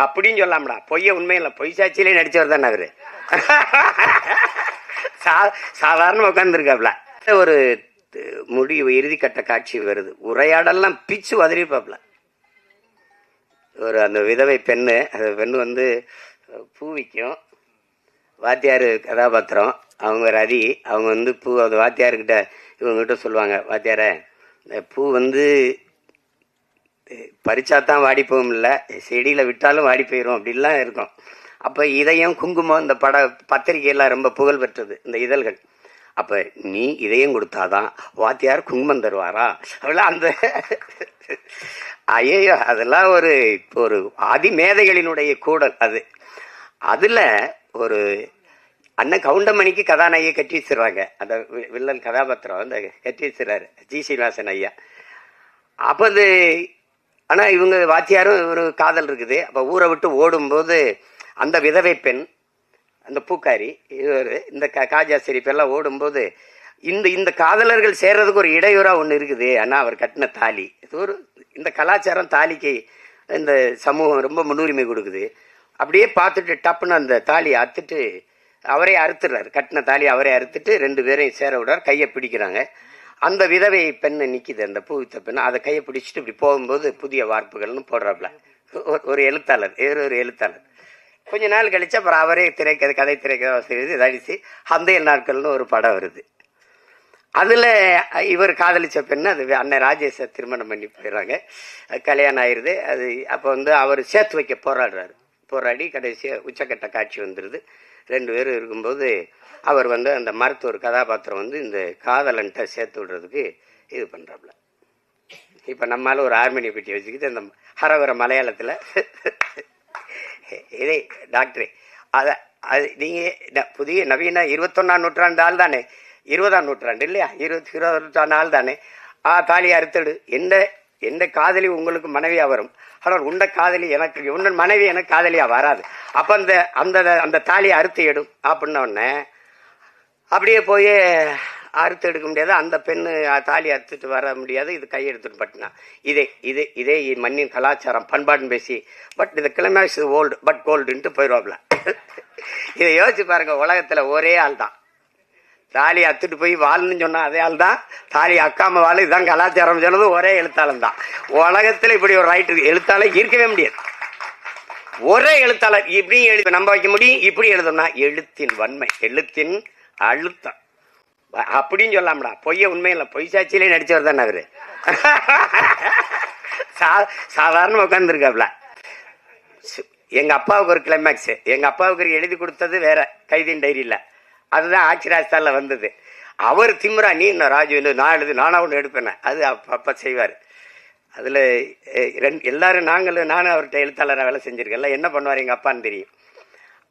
அப்படின்னு சொல்லாமடா, பொய்ய உண்மையில பொய் சாட்சியிலே நடிச்சவர் தானே அவரு. சாதாரண உட்காந்துருக்காப்ல. ஒரு முடிவு இறுதி கட்ட காட்சி வருது, உரையாடெல்லாம் பிச்சு உதறிப்பாப்ல. ஒரு அந்த விதவை பெண்ணு, அந்த பெண்ணு வந்து பூ விற்கும், வாத்தியார் கதாபாத்திரம், அவங்க ரதி, அவங்க வந்து பூ அந்த வாத்தியார்கிட்ட இவங்ககிட்ட சொல்லுவாங்க, வாத்தியார இந்த பூ வந்து பறிச்சாதான் வாடி போகும், இல்லை செடியில் விட்டாலும் வாடி போயிடும் அப்படின்லாம் இருக்கும். அப்போ இதயம் குங்குமம் இந்த பத்திரிகையெல்லாம் ரொம்ப புகழ் பெற்றது இந்த இதழ்கள். அப்போ நீ இதயம் கொடுத்தாதான் வாத்தியார் குங்குமம் தருவாரா அப்படிலாம் அந்த ஐயோ அதெல்லாம் ஒரு ஒரு அதிமேதைகளினுடைய கூடல் அது. அதில் ஒரு அண்ணன் கவுண்டமணிக்கு கதாநாயகியை கட்டி வச்சிருவாங்க, அந்த வில்லன் கதாபாத்திரம் அந்த கட்டி வச்சிடறாரு ஜி சீனிவாசன் ஐயா. அப்போ அது ஆனால் இவங்க வாத்தியாரும் ஒரு காதல் இருக்குது. அப்போ ஊரை விட்டு ஓடும்போது அந்த விதவை பெண், அந்த பூக்காரி, இவர் இந்த காஜா ஷெரீஃப் ஓடும்போது இந்த காதலர்கள் சேர்றதுக்கு ஒரு இடையூறாக ஒன்று இருக்குது. ஆனால் அவர் கட்டின தாலி, இது ஒரு இந்த கலாச்சாரம் தாலிக்கு இந்த சமூகம் ரொம்ப முன்னுரிமை கொடுக்குது. அப்படியே பார்த்துட்டு டப்புன்னு அந்த தாலியை அறுத்துட்டு அவரே அறுத்துடுறாரு, கட்டின தாலி அவரே அறுத்துட்டு ரெண்டு பேரையும் சேர விடுறார், கையை பிடிக்கிறாங்க. அந்த விதவை பெண்ணு நிற்கிது, அந்த பூவித்த பெண்ணு, அதை கையை பிடிச்சிட்டு இப்படி போகும்போது புதிய வார்ப்புகள்னு போடுறாப்புல ஒரு எழுத்தாளர், ஒரு எழுத்தாளர். கொஞ்ச நாள் கழிச்சு அப்புறம் அவரே கதை திரைக்கதை அடித்து அந்த நாட்கள்னு ஒரு படம் வருது. அதில் இவர் காதலிச்ச பெண்ணு அது அண்ணன் ராஜேஷை திருமணம் பண்ணி போயிடுறாங்க, கல்யாணம் ஆயிடுது. அது அப்போ வந்து அவர் சேர்த்து வைக்க போராடி கடைசியாக உச்சக்கட்ட காட்சி வந்துடுது. ரெண்டு பேரும் இருக்கும்போது அவர் வந்து அந்த மருத்துவர் கதாபாத்திரம் வந்து இந்த காதலன்ட்ட சேர்த்து விடுறதுக்கு இது பண்ணுறாப்புல. இப்போ நம்மளால ஒரு ஹார்மோனிய பெட்டி வச்சுக்கிட்டு அந்த ஹரவர மலையாளத்தில் இதே டாக்டரே அதை அது நீங்கள் புதிய நவீன 21ஆம் நூற்றாண்டு ஆள் தானே, 20ஆம் நூற்றாண்டு இல்லையா, 20ஆம் நூற்றாண்டு ஆள் தானே, தாலி அறுத்தடு, எந்த காதலி உங்களுக்கு மனைவியாக வரும், ஆனால் உண்ட காதலி எனக்கு உன்ன மனைவி எனக்கு காதலியாக வராது. அப்போ அந்த அந்த அந்த தாலியை அறுத்து எடும் அப்படின்ன உடனே அப்படியே போய் அறுத்து எடுக்க முடியாது, அந்த பெண்ணு தாலி அறுத்துட்டு வர முடியாது, இது கையெடுத்துட்டு பட்டினா இதே மண்ணின் கலாச்சாரம் பண்பாடுன்னு பேசி பட் இந்த கிளைமேக்ஸ் ஓல்டு பட் கோல்டுன்ட்டு போயிடுவாப்ல. இதை யோசிச்சு பாருங்க, உலகத்தில் ஒரே ஆள் தான் தாலி அத்துட்டு போய் வாழ்ன்னு சொன்னா அதே ஆள் தான் தாலி அக்காம வாழ், இதுதான் கலாச்சாரம் சொன்னது ஒரே எழுத்தாளன் தான். உலகத்தில் இப்படி ஒரு ரைட்டு எழுத்தாளர் இருக்கவே முடியாது. ஒரே எழுத்தாளர் இப்படி எழுதி நம்ப வைக்க முடியும், இப்படி எழுதணும்னா எழுத்தின் வன்மை, எழுத்தின் அழுத்தம் அப்படின்னு சொல்லாமடா, பொய்ய உண்மையில பொய் சாட்சியிலே நடிச்சவர் தானே அவரு. சாதாரண உட்காந்துருக்காப்ல. எங்க அப்பாவுக்கு ஒரு கிளைமேக்ஸ், எங்க அப்பாவுக்கு எழுதி கொடுத்தது வேற, கைதின் டைரியில, அதுதான் ஆட்சி ராஜஸ்தான்ல வந்தது. அவர் திமுறா நீ என்ன ராஜு நானா ஒன்று எடுப்பேன், அது அப்பா செய்வார். அதில் எல்லாரும் நானும் அவர்கிட்ட எழுத்தாளராக வேலை செஞ்சிருக்கேன்ல, என்ன பண்ணுவார் எங்கள் அப்பான்னு தெரியும்.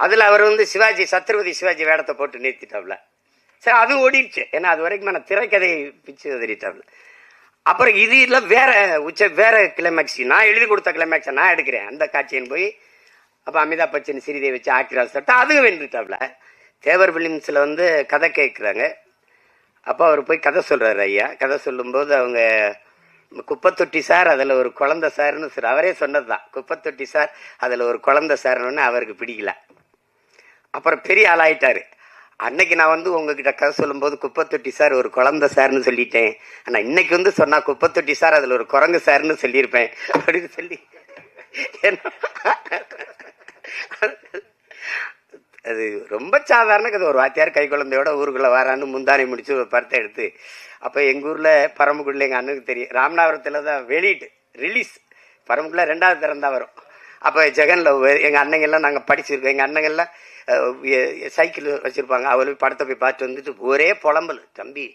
அதில் அவர் வந்து சத்ரபதி சிவாஜி வேடத்தை போட்டு நிறுத்திட்டாப்ல. சரி அது ஓடிடுச்சு, ஏன்னா அது வரைக்கும் நான் திரைக்கதையை பிச்சு உதறிட்டாப்ல. அப்புறம் இதில் வேற கிளைமேக்ஸ், நான் எழுதி கொடுத்த கிளைமேக்ஸை நான் எடுக்கிறேன் அந்த காட்சியின் போய் அப்போ அமிதாப் பச்சன் சிறிதை வச்சு ஆக்கிராஸ் தட்டா அதுவும் வென்றுட்டாப்ல. தேவர் பிலிம்ஸில் வந்து கதை கேட்குறாங்க, அப்போ அவர் போய் கதை சொல்கிறாரு. ஐயா கதை சொல்லும்போது அவங்க குப்பத்தொட்டி சார் அதில் ஒரு குழந்தை சார்னு சார் அவரே சொன்னது தான், குப்பத்தொட்டி சார் அதில் ஒரு குழந்தை சார்னு அவருக்கு பிடிக்கல. அப்புறம் பெரிய ஆளாயிட்டாரு. அன்னைக்கு நான் வந்து உங்ககிட்ட கதை சொல்லும்போது குப்பத்தொட்டி சார் ஒரு குழந்தை சார்னு சொல்லிட்டேன், ஆனால் இன்னைக்கு வந்து சொன்னா குப்பத்தொட்டி சார் அதில் ஒரு குரங்கு சார்னு சொல்லியிருப்பேன் அப்படின்னு சொல்லி அது ரொம்ப சாதாரண கதை. ஒரு வாத்தியார் கை குழந்தையோட ஊருக்குள்ளே வரான்னு முந்தானை முடிச்சு ஒரு படத்தை எடுத்து, அப்போ எங்கள் ஊரில் பரமக்குடியில் எங்கள் அண்ணனுக்கு தெரியும், ராமநாதபுரத்தில் தான் ரிலீஸ் பரமக்குடியில் 2வது தரம் தான் வரும். அப்போ ஜெகனில் எங்கள் அண்ணங்கள்லாம் நாங்கள் படிச்சிருக்கோம், எங்கள் அண்ணங்கள்லாம் சைக்கிள் வச்சுருப்பாங்க, அவளுக்கு படத்தை போய் பார்த்துட்டு வந்துட்டு ஒரே புலம்பல், தம்பி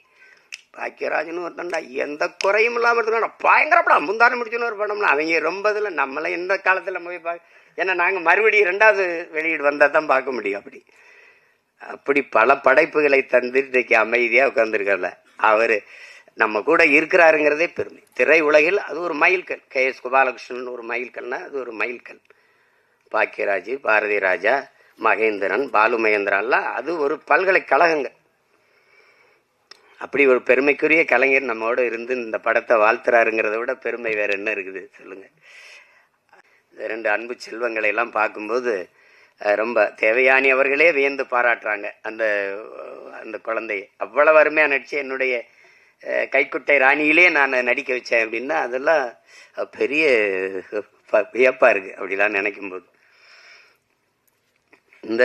பாக்கியராஜன்னு ஒருத்தன்டா எந்த குறையும் இல்லாமல் இருந்தா பயங்கர படம், முந்தானை முடிச்சுன்னு ஒரு படம்னா அவங்க ரொம்ப இதில் நம்மளை எந்த காலத்தில் போய் ஏன்னா நாங்கள் மறுபடியும் 2வது வெளியீடு வந்தால் தான் பார்க்க முடியும். அப்படி பல படைப்புகளை தந்து இன்றைக்கு அமைதியாக உட்காந்துருக்கல அவர் நம்ம கூட இருக்கிறாருங்கிறதே பெருமை. திரை உலகில் அது ஒரு மைல்கல். KS கோபாலகிருஷ்ணன் ஒரு மைல்கல்னா அது ஒரு மைல்கல். பாக்கியராஜ், பாரதி ராஜா, மகேந்திரன், பாலு மகேந்திரன்லாம் அது ஒரு பல்கலைக்கழகங்கள். அப்படி ஒரு பெருமைக்குரிய கலைஞர் நம்மோட இருந்து இந்த படத்தை வாழ்த்துறாருங்கிறத விட பெருமை வேற என்ன இருக்குது சொல்லுங்க. 2 அன்பு செல்வங்களை எல்லாம் பார்க்கும்போது ரொம்ப தேவயானி அவர்களே வியந்து பாராட்டுறாங்க. அந்த அந்த குழந்தைய அவ்வளவு அருமையாக நடிச்சு என்னுடைய கைக்குட்டை ராணியிலே நான் நடிக்க வச்சேன் அப்படின்னா அதெல்லாம் பெரிய வியப்பாக இருக்குது. அப்படிலாம் நினைக்கும்போது இந்த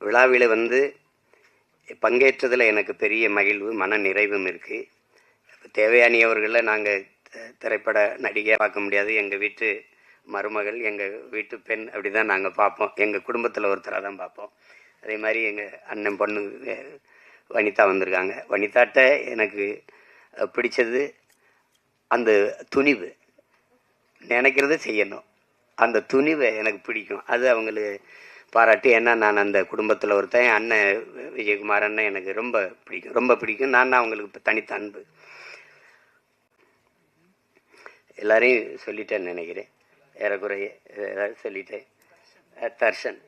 விழாவில் பங்கேற்றதில் எனக்கு பெரிய மகிழ்வு, மன நிறைவும் இருக்குது. தேவயானி அவர்களை நாங்கள் திரைப்பட நடிகையாக பார்க்க முடியாது. எங்கள் வீட்டு மருமகள், எங்கள் வீட்டு பெண், அப்படி தான் நாங்கள் பார்ப்போம். எங்கள் குடும்பத்தில் ஒருத்தராக தான் பார்ப்போம். அதே மாதிரி எங்கள் அண்ணன் பொண்ணு வனிதா வந்திருக்காங்க. வனிதாட்ட எனக்கு பிடிச்சது அந்த துணிவு, நினைக்கிறது செய்யணும், அந்த துணிவை எனக்கு பிடிக்கும். அது அவங்களுக்கு பாராட்டி. ஏன்னா நான் அந்த குடும்பத்தில் ஒருத்தன், அண்ணன் விஜயகுமார் அண்ணன் எனக்கு ரொம்ப பிடிக்கும், ரொம்ப பிடிக்கும். நான் அவங்களுக்கு தனித்த அன்பு. எல்லாரையும் சொல்லிட்டேன்னு நினைக்கிறேன், ஏறக்குறைய ஏதாவது சொல்லிட்டேன். தர்ஷன்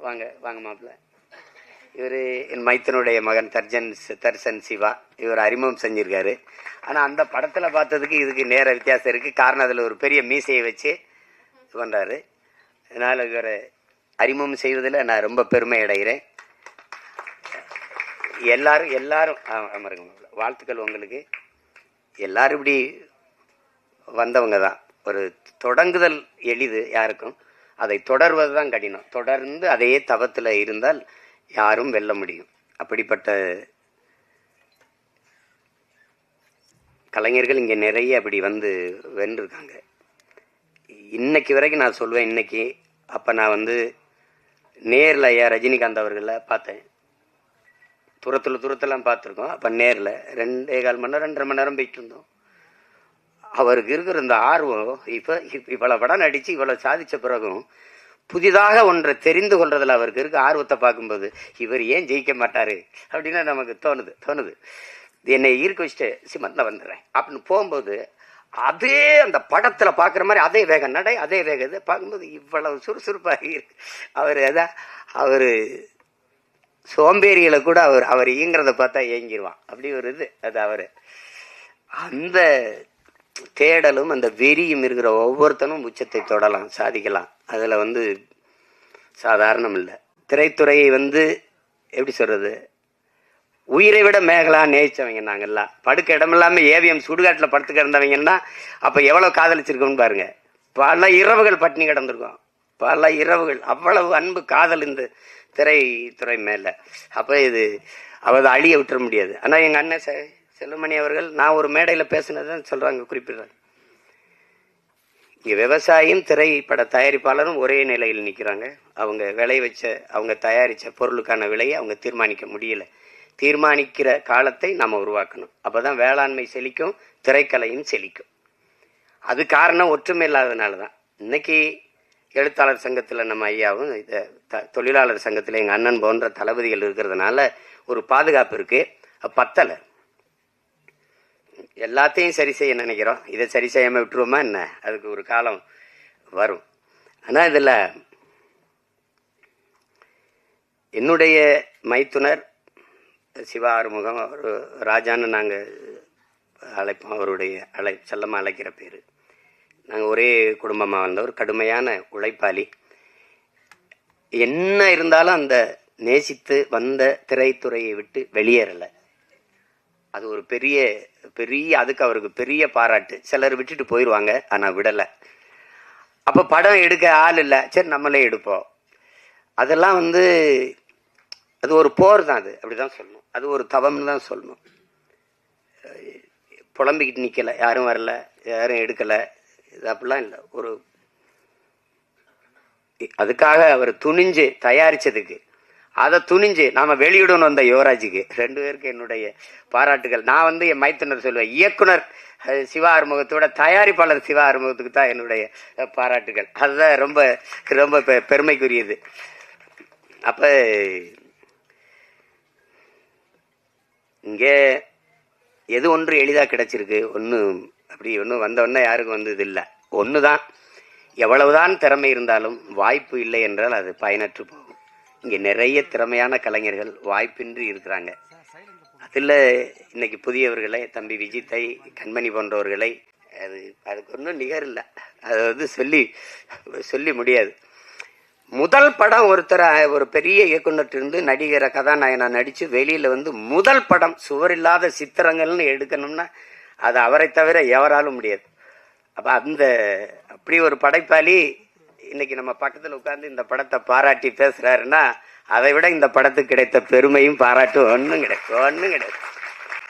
வாங்க வாங்க மாப்பிள்ள. இவர் என் மைத்தனுடைய மகன் தர்ஷன் சிவா. இவர் அறிமுகம் செஞ்சுருக்காரு. ஆனால் அந்த படத்தில் பார்த்ததுக்கு இதுக்கு நேர வித்தியாசம் இருக்குது. காரணம் அதில் ஒரு பெரிய மீசையை வச்சு பண்ணுறாரு. அதனால் இவரை அறிமுகம் செய்வதில் நான் ரொம்ப பெருமை அடைகிறேன். எல்லாரும் அமருங்க. வாழ்த்துக்கள் உங்களுக்கு. எல்லாரும் இப்படி வந்தவங்க தான். ஒரு தொடங்குதல் எளிது யாருக்கும், அதை தொடர்வது தான் கடினம். தொடர்ந்து அதே தவத்தில் இருந்தால் யாரும் வெல்ல முடியும். அப்படிப்பட்ட கலைஞர்கள் இங்கே நிறைய அப்படி வென்றிருக்காங்க. இன்னைக்கு வரைக்கும் நான் சொல்வேன், இன்னைக்கு அப்போ நான் நேரில் ரஜினிகாந்த் அவர்களை பார்த்தேன். தூரத்தெல்லாம் பார்த்துருக்கோம். அப்போ நேரில் 2.25 மணி நேரம் 2.5 மணி நேரம் போயிட்டு இருந்தோம். அவருக்கு இருக்கிற இந்த ஆர்வம் இப்போ இவ்வளோ படம் நடித்து இவ்வளோ சாதித்த பிறகும் புதிதாக ஒன்றை தெரிந்து கொள்றதில் அவருக்கு இருக்க ஆர்வத்தை பார்க்கும்போது இவர் ஏன் ஜெயிக்க மாட்டார் அப்படின்னு நமக்கு தோணுது. என்னை ஈர்க்க வச்சுட்டு சிமத்தில் வந்துடுறேன் அப்படின்னு போகும்போது அதே அந்த படத்தில் பார்க்குற மாதிரி அதே வேகம் நடை, அதே வேகம் இது பார்க்கும்போது இவ்வளவு சுறுசுறுப்பாக இருக்கு. அவர் சோம்பேறிகளை கூட அவர் இயங்கிறத பார்த்தா இயங்கிடுவான். அப்படி ஒரு இது அது. அவர் அந்த தேடலும் அந்த வெறியும் இருக்கிற ஒவ்வொருத்தனும் உச்சத்தை தொடலாம், சாதிக்கலாம். அதில் சாதாரணம் இல்லை. திரைத்துறையை எப்படி சொல்கிறது, உயிரை விட மேகலா நேசித்தவங்க நாங்கள்லாம். படுக்க இடமில்லாமல் ஏவிஎம் சுடுகாட்டில் படுத்து கிடந்தவங்கன்னா அப்போ எவ்வளோ காதலிச்சிருக்கோம்னு பாருங்கள். பல இரவுகள் பட்டினி கிடந்திருக்கோம், பல இரவுகள். அவ்வளவு அன்பு காதல் இந்த திரைத்துறை மேலே. அப்போ இது அவள் அழிய விட்டுற முடியாது. ஆனால் எங்கள் அண்ணன் செல்வமணி அவர்கள் நான் ஒரு மேடையில் பேசினதான் சொல்கிறாங்க, குறிப்பிடுறாங்க. இங்கே விவசாயியும் திரைப்பட தயாரிப்பாளரும் ஒரே நிலையில் நிற்கிறாங்க. அவங்க அவங்க தயாரித்த பொருளுக்கான விலையை அவங்க தீர்மானிக்க முடியல. தீர்மானிக்கிற காலத்தை நாம் உருவாக்கணும். அப்போ தான் வேளாண்மை செழிக்கும், திரைக்கலையும் செழிக்கும். அது காரணம் ஒற்றுமை இல்லாததுனால தான். இன்னைக்கு எழுத்தாளர் சங்கத்தில் நம்ம ஐயாவும் தொழிலாளர் சங்கத்தில் எங்கள் அண்ணன் போன்ற தளபதிகள் இருக்கிறதுனால ஒரு பாதுகாப்பு இருக்குது. பத்தலை. எல்லாத்தையும் சரி செய்ய நினைக்கிறோம், இதை சரி செய்யாமல் விட்டுருவோமா என்ன? அதுக்கு ஒரு காலம் வரும். ஆனால் இதில் என்னுடைய மைத்துனர் சிவா ஆறுமுகம், அவர் ராஜான்னு நாங்கள் அழைப்போம். அவருடைய செல்லமாக அழைக்கிற பேர். நாங்கள் ஒரே குடும்பமாக வந்தவர், கடுமையான உழைப்பாளி. என்ன இருந்தாலும் அந்த நேசித்து வந்த திரைத்துறையை விட்டு வெளியேறலை. அது ஒரு பெரிய அதுக்கு அவருக்கு பெரிய பாராட்டு. சிலர் விட்டுட்டு போயிடுவாங்க, ஆனால் விடலை. அப்போ படம் எடுக்க ஆள் இல்லை, சரி நம்மளே எடுப்போம். அதெல்லாம் அது ஒரு போர் தான். அது அப்படி தான் சொல்லணும். அது ஒரு தவம்னு தான் சொல்லணும். புலம்பிக்கிட்டு நிற்கலை, யாரும் வரல, யாரும் எடுக்கலை, இது அப்படிலாம் இல்லை. அதுக்காக அவர் துணிஞ்சு தயாரித்ததுக்கு, அதை துணிஞ்சு நாம் வெளியிடணும். அந்த யுவராஜுக்கு 2 பேருக்கு என்னுடைய பாராட்டுகள். நான் என் மைத்துனர் சொல்லுவேன், இயக்குனர் சிவா ஆறுமுகத்தோட தயாரிப்பாளர் சிவா ஆறுமுகத்துக்கு தான் என்னுடைய பாராட்டுகள். அதுதான் ரொம்ப ரொம்ப பெருமைக்குரியது. அப்போ இங்கே எது ஒன்று எளிதாக கிடைச்சிருக்கு, ஒன்றும் வந்தோடனே யாருக்கும் இது இல்லை. ஒன்று தான், எவ்வளவுதான் திறமை இருந்தாலும் வாய்ப்பு இல்லை என்றால் அது பயனற்று போகும். இங்கே நிறைய திறமையான கலைஞர்கள் வாய்ப்பின்றி இருக்கிறாங்க. அதில் இன்னைக்கு புதியவர்களை, தம்பி விஜித்தை, கண்மணி போன்றவர்களை அதுக்கு ஒன்றும் நிகர் இல்லை. அது வந்து சொல்லி முடியாது. முதல் படம் ஒரு பெரிய இயக்குனர் இருந்து நடிகரை கதாநாயகனா நடிச்சு வெளியில வந்து முதல் படம் சுவரில்லாத சித்திரங்கள்னு எடுக்கணும்னா அது அவரை தவிர எவராலும் முடியாது. அப்ப அப்படி ஒரு படைப்பாளி இன்னைக்கு நம்ம பக்கத்துல உட்கார்ந்து இந்த படத்தை பாராட்டி பேசுறாருன்னா அதை விட இந்த படத்துக்கு கிடைத்த பெருமையும் பாராட்டும் ஒன்றும் கிடையாது.